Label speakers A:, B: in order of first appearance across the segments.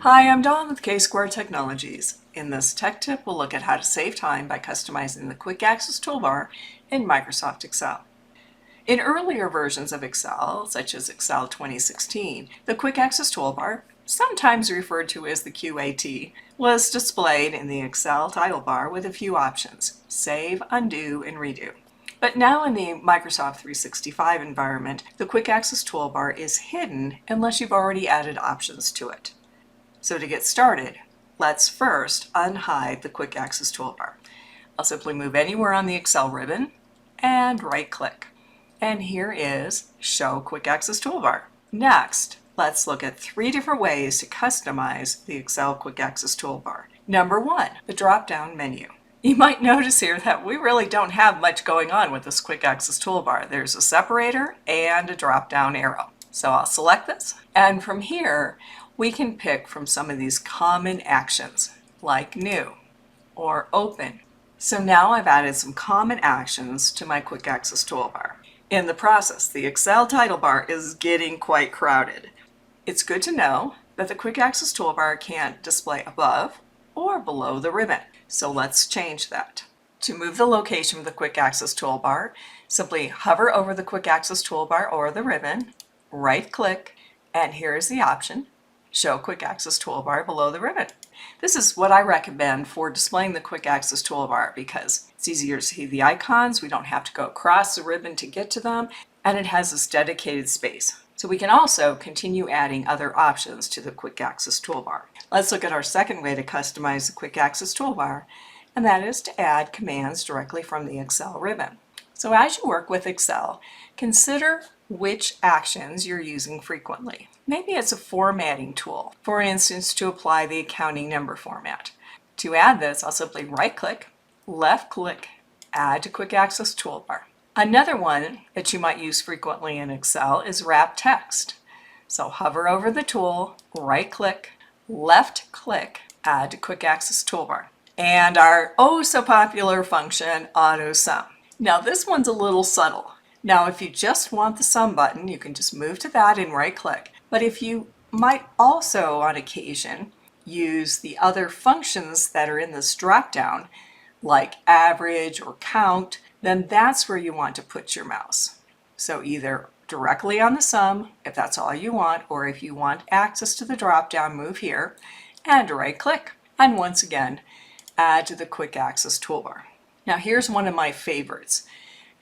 A: Hi, I'm Dawn with K-Square Technologies. In this tech tip, we'll look at how to save time by customizing the Quick Access Toolbar in Microsoft Excel. In earlier versions of Excel, such as Excel 2016, the Quick Access Toolbar, sometimes referred to as the QAT, was displayed in the Excel title bar with a few options: save, undo, and redo. But now in the Microsoft 365 environment, the Quick Access Toolbar is hidden unless you've already added options to it. So to get started, let's first unhide the Quick Access Toolbar. I'll simply move anywhere on the Excel ribbon and right-click. And here is Show Quick Access Toolbar. Next, let's look at 3 different ways to customize the Excel Quick Access Toolbar. Number 1, the drop-down menu. You might notice here that we really don't have much going on with this Quick Access Toolbar. There's a separator and a drop-down arrow. So I'll select this, and from here, we can pick from some of these common actions like New or Open. So now I've added some common actions to my Quick Access Toolbar. In the process, the Excel title bar is getting quite crowded. It's good to know that the Quick Access Toolbar can't display above or below the ribbon. So let's change that. To move the location of the Quick Access Toolbar, simply hover over the Quick Access Toolbar or the ribbon, right-click, and here's the option: Show Quick Access Toolbar below the ribbon. This is what I recommend for displaying the Quick Access Toolbar because it's easier to see the icons, we don't have to go across the ribbon to get to them, and it has this dedicated space. So we can also continue adding other options to the Quick Access Toolbar. Let's look at our second way to customize the Quick Access Toolbar, and that is to add commands directly from the Excel ribbon. So as you work with Excel, consider which actions you're using frequently. Maybe it's a formatting tool, for instance, to apply the accounting number format. To add this, I'll simply right-click, left-click, Add to Quick Access Toolbar. Another one that you might use frequently in Excel is Wrap Text. So hover over the tool, right-click, left-click, Add to Quick Access Toolbar. And our oh-so-popular function, Auto Sum. Now this one's a little subtle. Now if you just want the sum button, you can just move to that and right-click. But if you might also on occasion use the other functions that are in this drop-down, like average or count, then that's where you want to put your mouse. So either directly on the sum, if that's all you want, or if you want access to the drop-down, move here and right-click. And once again, add to the Quick Access Toolbar. Now here's one of my favorites.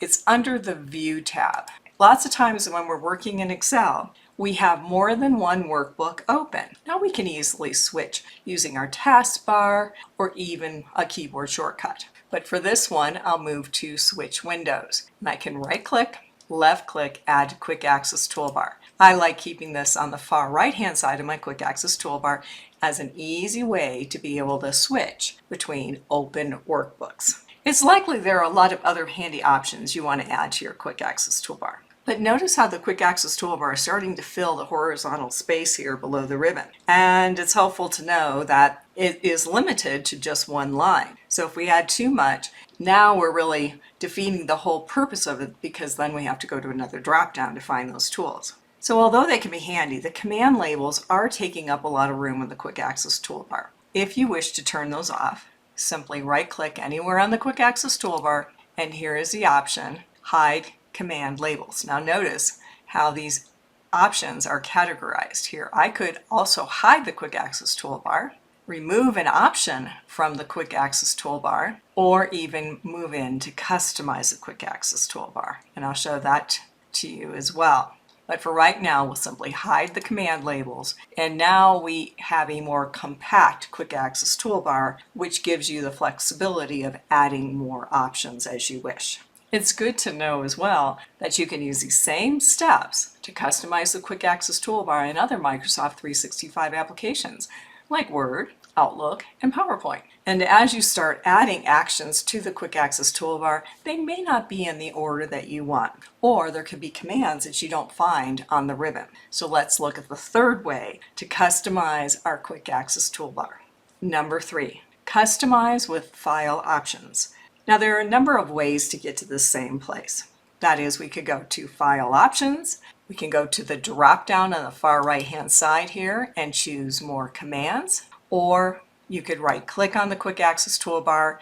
A: It's under the View tab. Lots of times when we're working in Excel, we have more than one workbook open. Now we can easily switch using our taskbar or even a keyboard shortcut. But for this one, I'll move to Switch Windows. And I can right-click, left-click, Add to Quick Access Toolbar. I like keeping this on the far right-hand side of my Quick Access Toolbar as an easy way to be able to switch between open workbooks. It's likely there are a lot of other handy options you want to add to your Quick Access Toolbar. But notice how the Quick Access Toolbar is starting to fill the horizontal space here below the ribbon. And it's helpful to know that it is limited to just one line. So if we add too much, now we're really defeating the whole purpose of it because then we have to go to another drop-down to find those tools. So although they can be handy, the command labels are taking up a lot of room in the Quick Access Toolbar. If you wish to turn those off, simply right-click anywhere on the Quick Access Toolbar, and here is the option, Hide Command Labels. Now notice how these options are categorized here. I could also hide the Quick Access Toolbar, remove an option from the Quick Access Toolbar, or even move in to customize the Quick Access Toolbar. And I'll show that to you as well. But for right now, we'll simply hide the command labels. And now we have a more compact Quick Access Toolbar, which gives you the flexibility of adding more options as you wish. It's good to know as well that you can use these same steps to customize the Quick Access Toolbar in other Microsoft 365 applications, like Word, Outlook, and PowerPoint. And as you start adding actions to the Quick Access Toolbar, they may not be in the order that you want, or there could be commands that you don't find on the ribbon. So let's look at the third way to customize our Quick Access Toolbar. Number 3, customize with file options. Now there are a number of ways to get to the same place. That is, we could go to File Options, We can go to the drop down on the far right hand side here and choose more commands, or you could right click on the quick access toolbar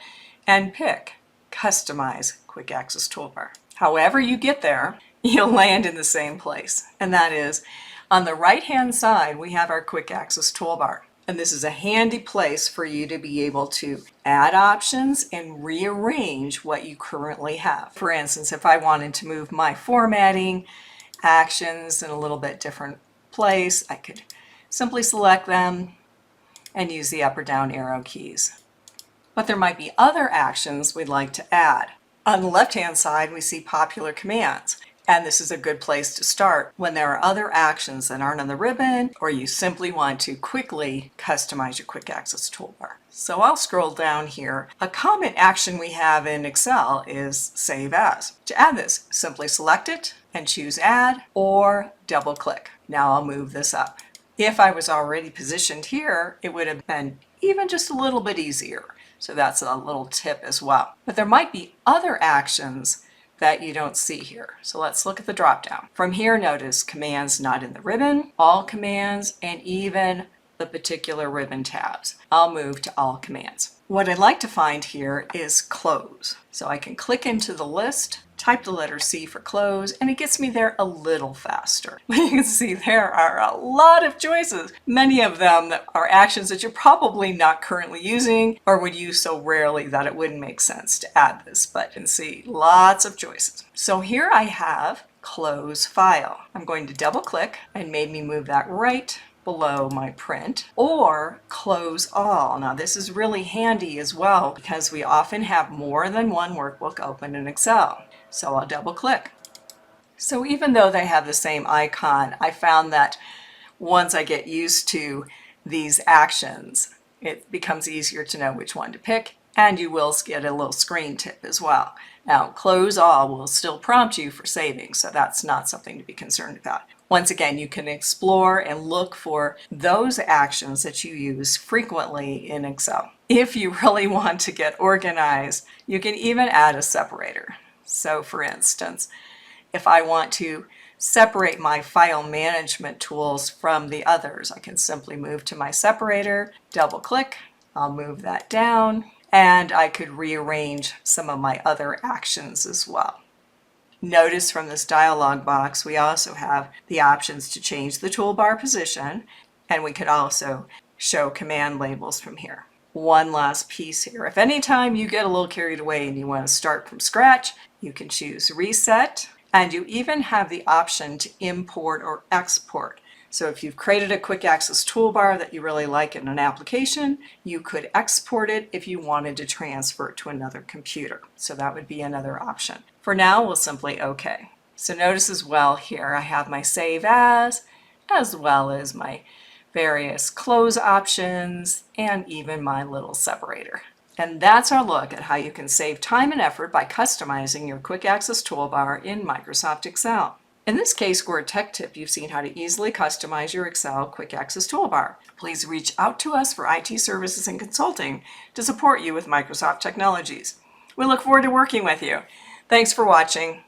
A: and pick customize quick access toolbar. However you get there, you'll land in the same place, and that is on the right hand side we have our quick access toolbar. And this is a handy place for you to be able to add options and rearrange what you currently have. For instance, if I wanted to move my formatting actions in a little bit different place, I could simply select them and use the up or down arrow keys. But there might be other actions we'd like to add. On the left-hand side, we see popular commands. And this is a good place to start when there are other actions that aren't on the ribbon, or you simply want to quickly customize your quick access toolbar. So I'll scroll down here. A common action we have in Excel is Save As. To add this, simply select it and choose Add, or double click. Now I'll move this up. If I was already positioned here, it would have been even just a little bit easier. So that's a little tip as well. But there might be other actions that you don't see here. So let's look at the drop down. From here, notice commands not in the ribbon, all commands, and even the particular ribbon tabs. I'll move to all commands. What I'd like to find here is close. So I can click into the list, type the letter C for close, and it gets me there a little faster. You can see there are a lot of choices. Many of them that are actions that you're probably not currently using or would use so rarely that it wouldn't make sense to add this, but you can see lots of choices. So here I have close file. I'm going to double click and maybe move that right below my print, or close all. Now this is really handy as well because we often have more than one workbook open in Excel. So I'll double click. So even though they have the same icon, I found that once I get used to these actions, it becomes easier to know which one to pick, and you will get a little screen tip as well. Now, close all will still prompt you for saving, so that's not something to be concerned about. Once again, you can explore and look for those actions that you use frequently in Excel. If you really want to get organized, you can even add a separator. So for instance, if I want to separate my file management tools from the others, I can simply move to my separator, double click, I'll move that down, and I could rearrange some of my other actions as well. Notice from this dialog box, we also have the options to change the toolbar position, and we could also show command labels from here. One last piece here. If anytime you get a little carried away and you want to start from scratch, you can choose Reset, and you even have the option to import or export. So if you've created a quick access toolbar that you really like in an application, you could export it if you wanted to transfer it to another computer. So that would be another option. For now, we'll simply OK. So notice as well here I have my Save As well as my various close options, and even my little separator. And that's our look at how you can save time and effort by customizing your quick access toolbar in Microsoft Excel. In this K-Score Tech Tip, you've seen how to easily customize your Excel quick access toolbar. Please reach out to us for IT services and consulting to support you with Microsoft technologies. We look forward to working with you. Thanks for watching.